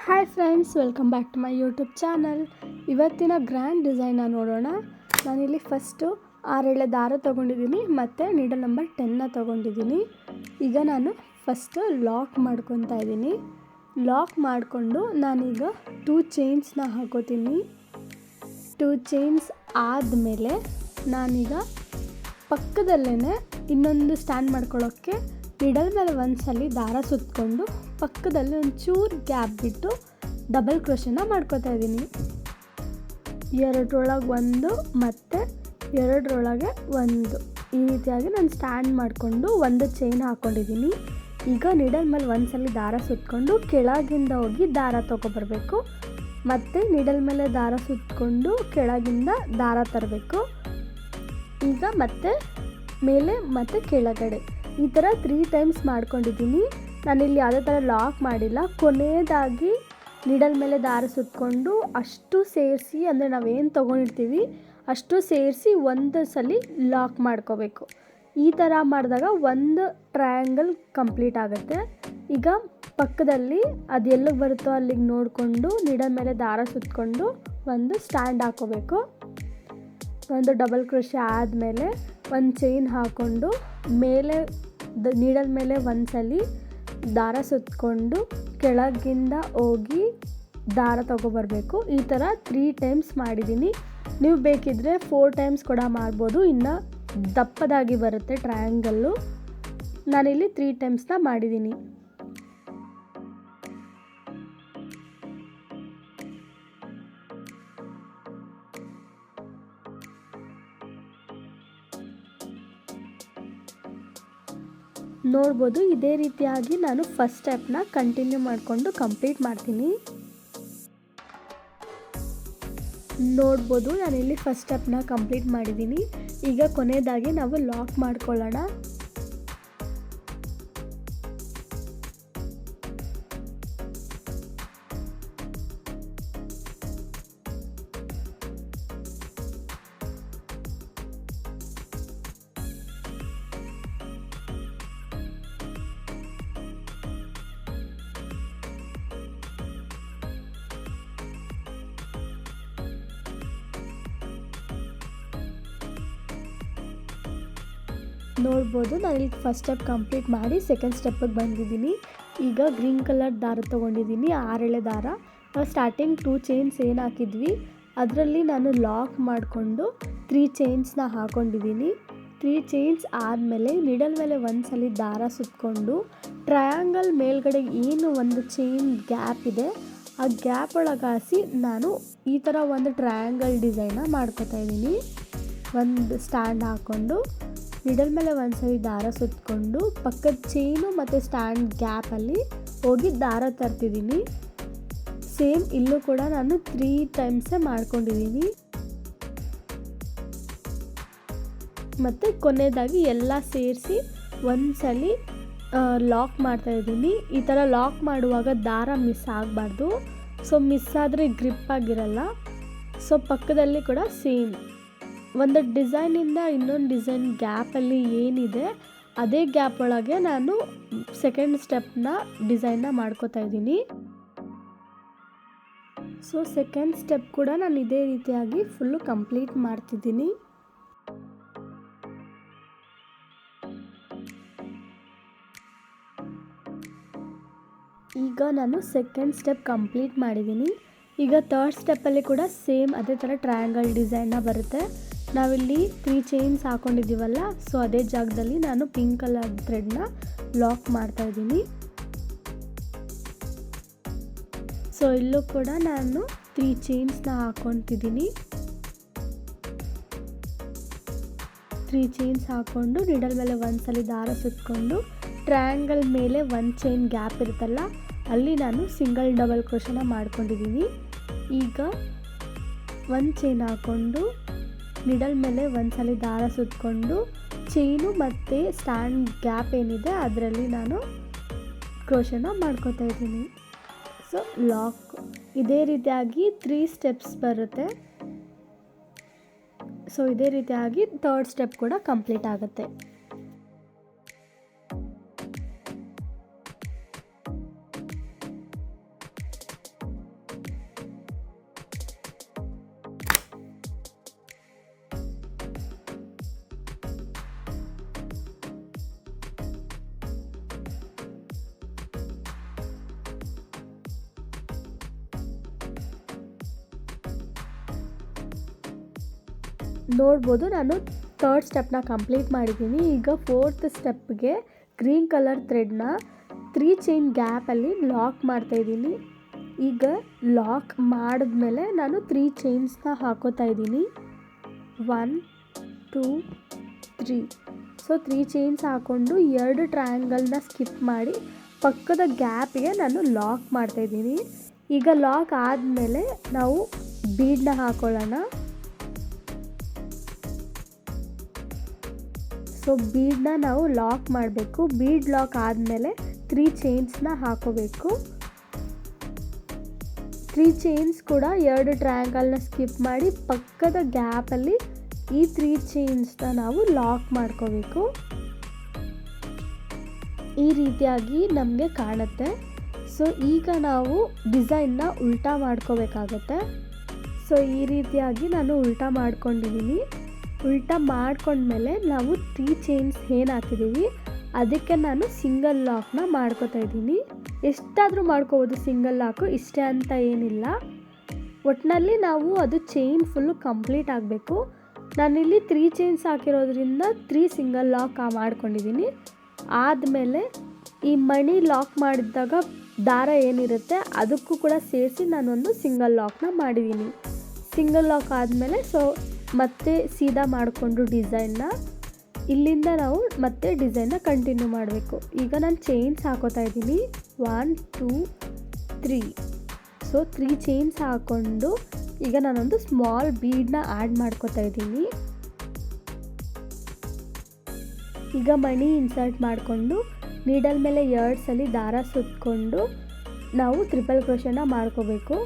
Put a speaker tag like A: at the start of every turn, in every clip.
A: Hi friends, welcome back to my YouTube channel. ಇವತ್ತಿನ grand ಡಿಸೈನ್ನ ನೋಡೋಣ. ನಾನಿಲ್ಲಿ ಫಸ್ಟು 6 ಎಳೆ ದಾರ ತೊಗೊಂಡಿದ್ದೀನಿ ಮತ್ತು ನೀಡಲ್ ನಂಬರ್ 10ನ ತೊಗೊಂಡಿದ್ದೀನಿ. ಈಗ ನಾನು ಫಸ್ಟು ಲಾಕ್ ಮಾಡ್ಕೊತಾ ಇದ್ದೀನಿ. ಲಾಕ್ ಮಾಡಿಕೊಂಡು ನಾನೀಗ 2 ಚೈನ್ಸ್ನ ಹಾಕೋತೀನಿ. 2 ಚೈನ್ಸ್ ಆದಮೇಲೆ ನಾನೀಗ ಪಕ್ಕದಲ್ಲೇ ಇನ್ನೊಂದು ಸ್ಟ್ಯಾಂಡ್ ಮಾಡ್ಕೊಳ್ಳೋಕ್ಕೆ ನೀಡಲ್ ಮೇಲೆ ಒಂದ್ಸಲಿ ದಾರ ಸುತ್ತಕೊಂಡು ಪಕ್ಕದಲ್ಲಿ ಒಂಚೂರು ಗ್ಯಾಪ್ ಬಿಟ್ಟು ಡಬಲ್ ಕ್ರೋಶನ ಮಾಡ್ಕೋತಾ ಇದ್ದೀನಿ. 2ರೊಳಗೆ 1 ಮತ್ತು 2ರೊಳಗೆ 1 ಈ ರೀತಿಯಾಗಿ ನಾನು ಸ್ಟ್ಯಾಂಡ್ ಮಾಡಿಕೊಂಡು ಒಂದು ಚೈನ್ ಹಾಕ್ಕೊಂಡಿದ್ದೀನಿ. ಈಗ ನೀಡಲ್ ಮೇಲೆ ಒಂದ್ಸಲಿ ದಾರ ಸುತ್ತಕೊಂಡು ಕೆಳಗಿಂದ ಹೋಗಿ ದಾರ ತೊಗೊಬರ್ಬೇಕು. ಮತ್ತು ನೀಡಲ್ ಮೇಲೆ ದಾರ ಸುತ್ತಕೊಂಡು ಕೆಳಗಿಂದ ದಾರ ತರಬೇಕು. ಈಗ ಮತ್ತೆ ಮೇಲೆ ಮತ್ತು ಕೆಳಗಡೆ ಈ ಥರ 3 ಟೈಮ್ಸ್ ಮಾಡ್ಕೊಂಡಿದ್ದೀನಿ. ನಾನಿಲ್ಲಿ ಯಾವುದೇ ಥರ ಲಾಕ್ ಮಾಡಿಲ್ಲ. ಕೊನೆಯದಾಗಿ ನೀಡಲ್ ಮೇಲೆ ದಾರ ಸುತ್ತಕೊಂಡು ಅಷ್ಟು ಸೇರಿಸಿ, ಅಂದರೆ ನಾವೇನು ತೊಗೊಂಡಿರ್ತೀವಿ ಅಷ್ಟು ಸೇರಿಸಿ ಒಂದು ಸಲ ಲಾಕ್ ಮಾಡ್ಕೋಬೇಕು. ಈ ಥರ ಮಾಡಿದಾಗ ಒಂದು ಟ್ರಯಾಂಗಲ್ ಕಂಪ್ಲೀಟ್ ಆಗುತ್ತೆ. ಈಗ ಪಕ್ಕದಲ್ಲಿ ಅದು ಎಲ್ಲಿಗೆ ಬರುತ್ತೋ ಅಲ್ಲಿಗೆ ನೋಡಿಕೊಂಡು ನೀಡಲ್ ಮೇಲೆ ದಾರ ಸುತ್ತಕೊಂಡು ಒಂದು ಸ್ಟ್ಯಾಂಡ್ ಹಾಕೋಬೇಕು. ಒಂದು ಡಬಲ್ ಕ್ರೋಶೆ ಆದಮೇಲೆ ಒಂದು ಚೈನ್ ಹಾಕ್ಕೊಂಡು ಮೇಲೆ ನೀಡಲ್ ಮೇಲೆ ಒಂದ್ಸಲಿ ದಾರ ಸುತ್ತಕೊಂಡು ಕೆಳಗಿಂದ ಹೋಗಿ ದಾರ ತೊಗೊಬರ್ಬೇಕು. ಈ ಥರ 3 ಟೈಮ್ಸ್ ಮಾಡಿದ್ದೀನಿ. ನೀವು ಬೇಕಿದ್ದರೆ 4 ಟೈಮ್ಸ್ ಕೂಡ ಮಾಡ್ಬೋದು, ಇನ್ನು ದಪ್ಪದಾಗಿ ಬರುತ್ತೆ ಟ್ರಯಾಂಗಲ್ಲು. ನಾನಿಲ್ಲಿ 3 ಟೈಮ್ಸ್ನ ಮಾಡಿದ್ದೀನಿ. ನೋಡ್ಬೋದು, ಇದೇ ರೀತಿಯಾಗಿ ನಾನು ಫಸ್ಟ್ ಸ್ಟೆಪ್ನ ಕಂಟಿನ್ಯೂ ಮಾಡಿಕೊಂಡು ಕಂಪ್ಲೀಟ್ ಮಾಡ್ತೀನಿ. ನೋಡ್ಬೋದು, ನಾನಿಲ್ಲಿ ಫಸ್ಟ್ ಸ್ಟೆಪ್ನ ಕಂಪ್ಲೀಟ್ ಮಾಡಿದ್ದೀನಿ. ಈಗ ಕೊನೆಯದಾಗಿ ನಾವು ಲಾಕ್ ಮಾಡ್ಕೊಳ್ಳೋಣ. ನೋಡ್ಬೋದು, ನಾನಿಲ್ಲಿ ಫಸ್ಟ್ ಸ್ಟೆಪ್ ಕಂಪ್ಲೀಟ್ ಮಾಡಿ ಸೆಕೆಂಡ್ ಸ್ಟೆಪ್ಪಿಗೆ ಬಂದಿದ್ದೀನಿ. ಈಗ ಗ್ರೀನ್ ಕಲರ್ ದಾರ ತೊಗೊಂಡಿದ್ದೀನಿ, 6 ಎಳೆ ದಾರ. ನಾವು ಸ್ಟಾರ್ಟಿಂಗ್ 2 ಚೈನ್ಸ್ ಏನು ಹಾಕಿದ್ವಿ ಅದರಲ್ಲಿ ನಾನು ಲಾಕ್ ಮಾಡಿಕೊಂಡು 3 ಚೈನ್ಸ್ನ ಹಾಕ್ಕೊಂಡಿದ್ದೀನಿ. 3 ಚೈನ್ಸ್ ಆದಮೇಲೆ ನೀಡಲ್ ಮೇಲೆ ಒಂದ್ಸಲಿ ದಾರ ಸುತ್ತಕೊಂಡು ಟ್ರಯಾಂಗಲ್ ಮೇಲ್ಗಡೆ ಏನು ಒಂದು ಚೈನ್ ಗ್ಯಾಪ್ ಇದೆ ಆ ಗ್ಯಾಪ್ ಒಳಗೆ ಹಾಸಿ ನಾನು ಈ ಥರ ಒಂದು ಟ್ರಯಾಂಗಲ್ ಡಿಸೈನ್ನ ಮಾಡ್ಕೋತಾ ಇದ್ದೀನಿ. ಒಂದು ಸ್ಟ್ಯಾಂಡ್ ಹಾಕ್ಕೊಂಡು ಮಿಡಲ್ ಮೇಲೆ ಒಂದ್ಸರಿ ದಾರ ಸುತ್ತಕೊಂಡು ಪಕ್ಕದ ಚೈನು ಮತ್ತು ಸ್ಟ್ಯಾಂಡ್ ಗ್ಯಾಪಲ್ಲಿ ಹೋಗಿ ದಾರ ತರ್ತಿದ್ದೀನಿ. ಸೇಮ್ ಇಲ್ಲೂ ಕೂಡ ನಾನು 3 ಟೈಮ್ಸೇ ಮಾಡ್ಕೊಂಡಿದ್ದೀನಿ. ಮತ್ತು ಕೊನೆಯದಾಗಿ ಎಲ್ಲ ಸೇರಿಸಿ ಒಂದ್ಸಲಿ ಲಾಕ್ ಮಾಡ್ತಾಯಿದ್ದೀನಿ. ಈ ಥರ ಲಾಕ್ ಮಾಡುವಾಗ ದಾರ ಮಿಸ್ ಆಗಬಾರ್ದು. ಸೊ ಮಿಸ್ ಆದರೆ ಗ್ರಿಪ್ ಆಗಿರಲ್ಲ. ಸೊ ಪಕ್ಕದಲ್ಲಿ ಕೂಡ ಸೇಮ್ ಒಂದು ಡಿಸೈನಿಂದ ಇನ್ನೊಂದು ಡಿಸೈನ್ ಗ್ಯಾಪಲ್ಲಿ ಏನಿದೆ ಅದೇ ಗ್ಯಾಪ್ ಒಳಗೆ ನಾನು ಸೆಕೆಂಡ್ ಸ್ಟೆಪ್ನ ಡಿಸೈನ್ನ ಮಾಡ್ಕೋತಾ ಇದ್ದೀನಿ. ಸೊ ಸೆಕೆಂಡ್ ಸ್ಟೆಪ್ ಕೂಡ ನಾನು ಇದೇ ರೀತಿಯಾಗಿ ಫುಲ್ಲು ಕಂಪ್ಲೀಟ್ ಮಾಡ್ತಿದ್ದೀನಿ. ಈಗ ನಾನು ಸೆಕೆಂಡ್ ಸ್ಟೆಪ್ ಕಂಪ್ಲೀಟ್ ಮಾಡಿದ್ದೀನಿ. ಈಗ ಥರ್ಡ್ ಸ್ಟೆಪ್ಪಲ್ಲಿ ಕೂಡ ಸೇಮ್ ಅದೇ ಥರ ಟ್ರಯಾಂಗಲ್ ಡಿಸೈನ್ನ ಬರುತ್ತೆ. ನಾವಿಲ್ಲಿ 3 ಚೈನ್ಸ್ ಹಾಕ್ಕೊಂಡಿದ್ದೀವಲ್ಲ, ಸೊ ಅದೇ ಜಾಗದಲ್ಲಿ ನಾನು ಪಿಂಕ್ ಕಲರ್ ಥ್ರೆಡ್ನ ಲಾಕ್ ಮಾಡ್ತಾಯಿದ್ದೀನಿ. ಸೊ ಇಲ್ಲೂ ಕೂಡ ನಾನು 3 ಚೈನ್ಸ್ನ ಹಾಕ್ಕೊತಿದ್ದೀನಿ. 3 ಚೈನ್ಸ್ ಹಾಕ್ಕೊಂಡು ನೀಡಲ್ ಮೇಲೆ ಒಂದ್ಸಲಿ ದಾರ ಸುತ್ತಕೊಂಡು ಟ್ರಯಾಂಗಲ್ ಮೇಲೆ ಒಂದು ಚೈನ್ ಗ್ಯಾಪ್ ಇರುತ್ತಲ್ಲ ಅಲ್ಲಿ ನಾನು ಸಿಂಗಲ್ ಡಬಲ್ ಕ್ರೋಶನ ಮಾಡ್ಕೊಂಡಿದ್ದೀನಿ. ಈಗ ಒಂದು ಚೈನ್ ಹಾಕ್ಕೊಂಡು ಮಿಡಲ್ ಮೇಲೆ ಒಂದ್ಸಲಿ ದಾರ ಸುತ್ತಕೊಂಡು ಚೈನು ಮತ್ತು ಸ್ಟ್ಯಾಂಡ್ ಗ್ಯಾಪ್ ಏನಿದೆ ಅದರಲ್ಲಿ ನಾನು ಕ್ರೋಶನ ಮಾಡ್ಕೋತಾ ಇದ್ದೀನಿ. ಸೊ ಲಾಕ್ ಇದೇ ರೀತಿಯಾಗಿ 3 ಸ್ಟೆಪ್ಸ್ ಬರುತ್ತೆ. ಸೊ ಇದೇ ರೀತಿಯಾಗಿ ಥರ್ಡ್ ಸ್ಟೆಪ್ ಕೂಡ ಕಂಪ್ಲೀಟ್ ಆಗುತ್ತೆ. ನೋಡ್ಬೋದು ನಾನು 3rd ಸ್ಟೆಪ್ನ ಕಂಪ್ಲೀಟ್ ಮಾಡಿದ್ದೀನಿ. ಈಗ 4th ಸ್ಟೆಪ್ಗೆ ಗ್ರೀನ್ ಕಲರ್ ಥ್ರೆಡ್ನ 3 ಚೈನ್ ಗ್ಯಾಪಲ್ಲಿ ಲಾಕ್ ಮಾಡ್ತಾಯಿದ್ದೀನಿ. ಈಗ ಲಾಕ್ ಮಾಡಿದ್ಮೇಲೆ ನಾನು 3 ಚೈನ್ಸ್ನ ಹಾಕೋತಾ ಇದ್ದೀನಿ. 1 2 3. ಸೊ 3 ಚೈನ್ಸ್ ಹಾಕ್ಕೊಂಡು 2 ಟ್ರಯಾಂಗಲ್ನ ಸ್ಕಿಪ್ ಮಾಡಿ ಪಕ್ಕದ ಗ್ಯಾಪಿಗೆ ನಾನು ಲಾಕ್ ಮಾಡ್ತಾಯಿದ್ದೀನಿ. ಈಗ ಲಾಕ್ ಆದಮೇಲೆ ನಾವು ಬೀಡನ್ನ ಹಾಕೊಳ್ಳೋಣ. ಸೊ ಬೀಡನ್ನ ನಾವು ಲಾಕ್ ಮಾಡಬೇಕು. ಬೀಡ್ ಲಾಕ್ ಆದಮೇಲೆ 3 ಚೈನ್ಸ್ನ ಹಾಕೋಬೇಕು. 3 ಚೈನ್ಸ್ ಕೂಡ 2 ಟ್ರಯಾಂಗಲ್ನ ಸ್ಕಿಪ್ ಮಾಡಿ ಪಕ್ಕದ ಗ್ಯಾಪಲ್ಲಿ ಈ 3 ಚೈನ್ಸ್ನ ನಾವು ಲಾಕ್ ಮಾಡ್ಕೋಬೇಕು. ಈ ರೀತಿಯಾಗಿ ನಮಗೆ ಕಾಣುತ್ತೆ. ಸೊ ಈಗ ನಾವು ಡಿಸೈನ್ನ ಉಲ್ಟಾ ಮಾಡ್ಕೋಬೇಕಾಗತ್ತೆ. ಸೊ ಈ ರೀತಿಯಾಗಿ ನಾನು ಉಲ್ಟಾ ಮಾಡ್ಕೊಂಡಿದ್ದೀನಿ. ಉಲ್ಟಾ ಮಾಡ್ಕೊಂಡ್ಮೇಲೆ ನಾವು 3 ಚೈನ್ಸ್ ಏನು ಹಾಕಿದ್ದೀವಿ ಅದಕ್ಕೆ ನಾನು ಸಿಂಗಲ್ ಲಾಕ್ನ ಮಾಡ್ಕೋತಾ ಇದ್ದೀನಿ. ಎಷ್ಟಾದರೂ ಮಾಡ್ಕೋಬೋದು ಸಿಂಗಲ್ ಲಾಕು, ಇಷ್ಟೇ ಅಂತ ಏನಿಲ್ಲ. ಒಟ್ಟಿನಲ್ಲಿ ನಾವು ಅದು ಚೈನ್ ಫುಲ್ಲು ಕಂಪ್ಲೀಟ್ ಆಗಬೇಕು. ನಾನಿಲ್ಲಿ 3 ಚೈನ್ಸ್ ಹಾಕಿರೋದ್ರಿಂದ 3 ಸಿಂಗಲ್ ಲಾಕ್ ಮಾಡ್ಕೊಂಡಿದ್ದೀನಿ. ಆದಮೇಲೆ ಈ ಮಣಿ ಲಾಕ್ ಮಾಡಿದಾಗ ದಾರ ಏನಿರುತ್ತೆ ಅದಕ್ಕೂ ಕೂಡ ಸೇರಿಸಿ ನಾನೊಂದು ಸಿಂಗಲ್ ಲಾಕ್ನ ಮಾಡಿದ್ದೀನಿ. ಸಿಂಗಲ್ ಲಾಕ್ ಆದಮೇಲೆ ಸೊ ಮತ್ತೆ ಸೀದಾ ಮಾಡಿಕೊಂಡು ಡಿಸೈನ್ನ ಇಲ್ಲಿಂದ ನಾವು ಮತ್ತೆ ಡಿಸೈನ್ನ ಕಂಟಿನ್ಯೂ ಮಾಡಬೇಕು. ಈಗ ನಾನು ಚೈನ್ಸ್ ಹಾಕೋತಾ ಇದ್ದೀನಿ. 1 2 3. ಸೊ 3 ಚೈನ್ಸ್ ಹಾಕ್ಕೊಂಡು ಈಗ ನಾನೊಂದು ಸ್ಮಾಲ್ ಬೀಡನ್ನ ಆ್ಯಡ್ ಮಾಡ್ಕೋತಾ ಇದ್ದೀನಿ. ಈಗ ಮಣಿ ಇನ್ಸರ್ಟ್ ಮಾಡಿಕೊಂಡು ನೀಡಲ್ ಮೇಲೆ 2 ಸಲ ದಾರ ಸುತ್ತಕೊಂಡು ನಾವು ಟ್ರಿಪಲ್ ಕ್ರೋಶೆನ ಮಾಡ್ಕೋಬೇಕು.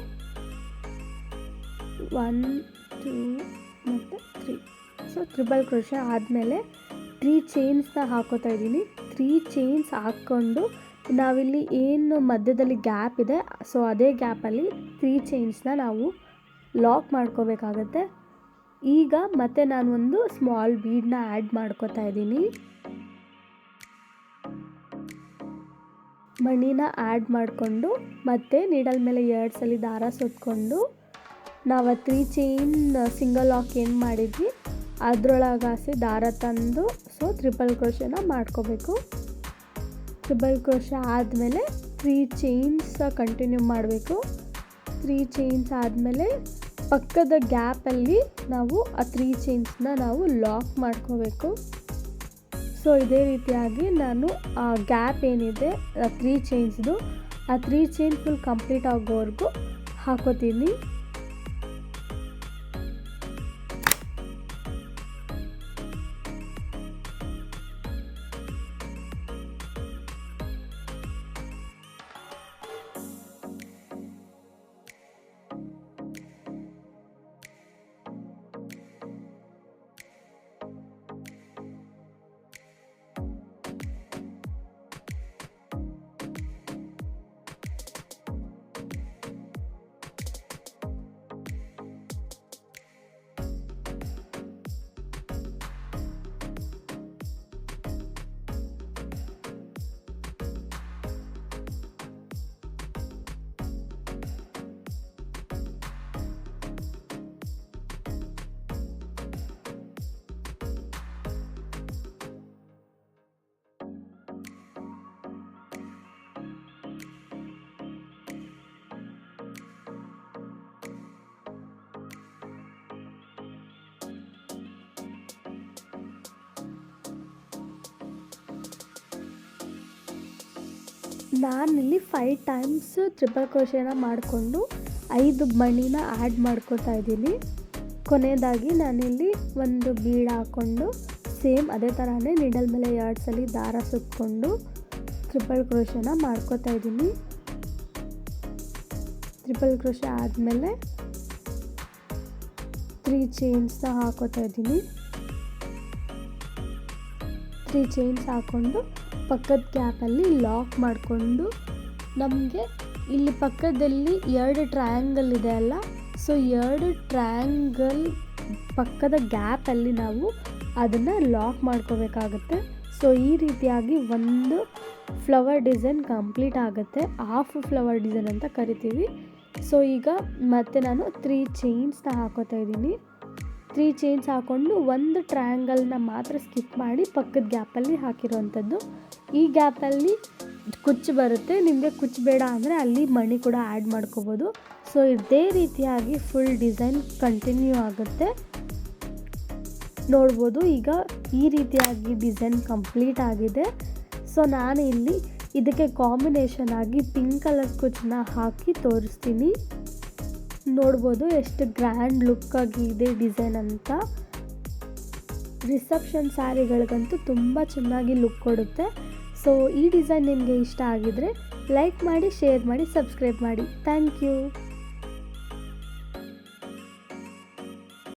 A: 1 2 ಮತ್ತು 3. ಸೊ ಟ್ರಿಪಲ್ ಕ್ರೋಶೆ ಆದಮೇಲೆ 3 ಚೈನ್ಸ್ನ ಹಾಕೋತಾ ಇದ್ದೀನಿ. 3 ಚೈನ್ಸ್ ಹಾಕ್ಕೊಂಡು ನಾವಿಲ್ಲಿ ಏನು ಮಧ್ಯದಲ್ಲಿ ಗ್ಯಾಪ್ ಇದೆ ಸೊ ಅದೇ ಗ್ಯಾಪಲ್ಲಿ 3 ಚೈನ್ಸ್ನ ನಾವು ಲಾಕ್ ಮಾಡ್ಕೋಬೇಕಾಗತ್ತೆ. ಈಗ ಮತ್ತೆ ನಾನು ಒಂದು ಸ್ಮಾಲ್ ಬೀಡನ್ನ ಆ್ಯಡ್ ಮಾಡ್ಕೋತಾ ಇದ್ದೀನಿ. ಮಣಿನ ಆ್ಯಡ್ ಮಾಡಿಕೊಂಡು ಮತ್ತೆ ನೀಡಲ್ ಮೇಲೆ 2 ಸಲ ದಾರ ಸುತ್ತಕೊಂಡು ನಾವು 3 ಚೈನ್ ಸಿಂಗಲ್ ಲಾಕ್ ಏನು ಮಾಡಿದ್ವಿ ಅದರೊಳಗಾಸಿ ದಾರ ತಂದು ಸೊ ಟ್ರಿಪಲ್ ಕ್ರೋಶೆನ ಮಾಡ್ಕೋಬೇಕು. ಟ್ರಿಪಲ್ ಕ್ರೋಶೆ ಆದಮೇಲೆ 3 ಚೈನ್ಸ್ ಕಂಟಿನ್ಯೂ ಮಾಡಬೇಕು. 3 ಚೈನ್ಸ್ ಆದಮೇಲೆ ಪಕ್ಕದ ಗ್ಯಾಪಲ್ಲಿ ನಾವು ಆ 3 ಚೈನ್ಸ್ನ ನಾವು ಲಾಕ್ ಮಾಡ್ಕೋಬೇಕು. ಸೊ ಇದೇ ರೀತಿಯಾಗಿ ನಾನು ಆ ಗ್ಯಾಪ್ ಏನಿದೆ 3 ಚೈನ್ಸ್ದು ಆ 3 ಚೈನ್ ಫುಲ್ ಕಂಪ್ಲೀಟ್ ಆಗೋವರೆಗೂ ಹಾಕೋತೀನಿ. ನಾನಿಲ್ಲಿ 5 ಟೈಮ್ಸ್ ಟ್ರಿಪಲ್ ಕ್ರೋಶೆನ ಮಾಡಿಕೊಂಡು 5 ಮಣಿನ ಆ್ಯಡ್ ಮಾಡ್ಕೋತಾ ಇದ್ದೀನಿ. ಕೊನೆಯದಾಗಿ ನಾನಿಲ್ಲಿ ಒಂದು ಬೀಡ್ ಹಾಕ್ಕೊಂಡು ಸೇಮ್ ಅದೇ ಥರನೇ ನೀಡಲ್ ಮೇಲೆ 2 ಸಲ ದಾರ ಸುತ್ತಕೊಂಡು ಟ್ರಿಪಲ್ ಕ್ರೋಶೆನ ಮಾಡ್ಕೋತಾ ಇದ್ದೀನಿ. ಟ್ರಿಪಲ್ ಕ್ರೋಶೆ ಆದಮೇಲೆ 3 ಚೈನ್ಸ್ನ ಹಾಕೋತಾ ಇದ್ದೀನಿ. 3 ಚೈನ್ಸ್ ಹಾಕ್ಕೊಂಡು ಪಕ್ಕದ ಗ್ಯಾಪಲ್ಲಿ ಲಾಕ್ ಮಾಡಿಕೊಂಡು ನಮಗೆ ಇಲ್ಲಿ ಪಕ್ಕದಲ್ಲಿ 2 ಟ್ರಯಾಂಗಲ್ ಇದೆ ಅಲ್ಲ, ಸೊ 2 ಟ್ರಯಾಂಗಲ್ ಪಕ್ಕದ ಗ್ಯಾಪಲ್ಲಿ ನಾವು ಅದನ್ನು ಲಾಕ್ ಮಾಡ್ಕೋಬೇಕಾಗತ್ತೆ. ಸೊ ಈ ರೀತಿಯಾಗಿ ಒಂದು ಫ್ಲವರ್ ಡಿಸೈನ್ ಕಂಪ್ಲೀಟ್ ಆಗುತ್ತೆ. ಹಾಫ್ ಫ್ಲವರ್ ಡಿಸೈನ್ ಅಂತ ಕರಿತೀವಿ. ಸೊ ಈಗ ಮತ್ತೆ ನಾನು 3 ಚೈನ್ಸ್ನ ಹಾಕೋತಾ ಇದ್ದೀನಿ. 3 ಚೈನ್ಸ್ ಹಾಕ್ಕೊಂಡು ಒಂದು ಟ್ರಯಾಂಗಲ್ನ ಮಾತ್ರ ಸ್ಕಿಪ್ ಮಾಡಿ ಪಕ್ಕದ ಗ್ಯಾಪಲ್ಲಿ ಹಾಕಿರೋವಂಥದ್ದು. ಈ ಗ್ಯಾಪಲ್ಲಿ ಕುಚ್ಚು ಬರುತ್ತೆ, ನಿಮಗೆ ಕುಚ್ಚು ಬೇಡ ಅಂದರೆ ಅಲ್ಲಿ ಮಣಿ ಕೂಡ ಆ್ಯಡ್ ಮಾಡ್ಕೋಬೋದು. ಸೊ ಇದೇ ರೀತಿಯಾಗಿ ಫುಲ್ ಡಿಸೈನ್ ಕಂಟಿನ್ಯೂ ಆಗುತ್ತೆ. ನೋಡ್ಬೋದು ಈಗ ಈ ರೀತಿಯಾಗಿ ಡಿಸೈನ್ ಕಂಪ್ಲೀಟ್ ಆಗಿದೆ. ಸೊ ನಾನು ಇಲ್ಲಿ ಇದಕ್ಕೆ ಕಾಂಬಿನೇಷನ್ ಆಗಿ ಪಿಂಕ್ ಕಲರ್ ಕುಚ್ಚನ್ನ ಹಾಕಿ ತೋರಿಸ್ತೀನಿ. ನೋಡ್ಬೋದು ಎಷ್ಟು ಗ್ರ್ಯಾಂಡ್ ಲುಕ್ ಆಗಿದೆ ಡಿಸೈನ್ ಅಂತ. ರಿಸೆಪ್ಷನ್ ಸ್ಯಾರಿಗಳಿಗಂತೂ ತುಂಬ ಚೆನ್ನಾಗಿ ಲುಕ್ ಕೊಡುತ್ತೆ. ಸೊ ಈ ಡಿಸೈನ್ ನಿಮಗೆ ಇಷ್ಟ ಆಗಿದರೆ ಲೈಕ್ ಮಾಡಿ, ಶೇರ್ ಮಾಡಿ, ಸಬ್ಸ್ಕ್ರೈಬ್ ಮಾಡಿ. Thank you.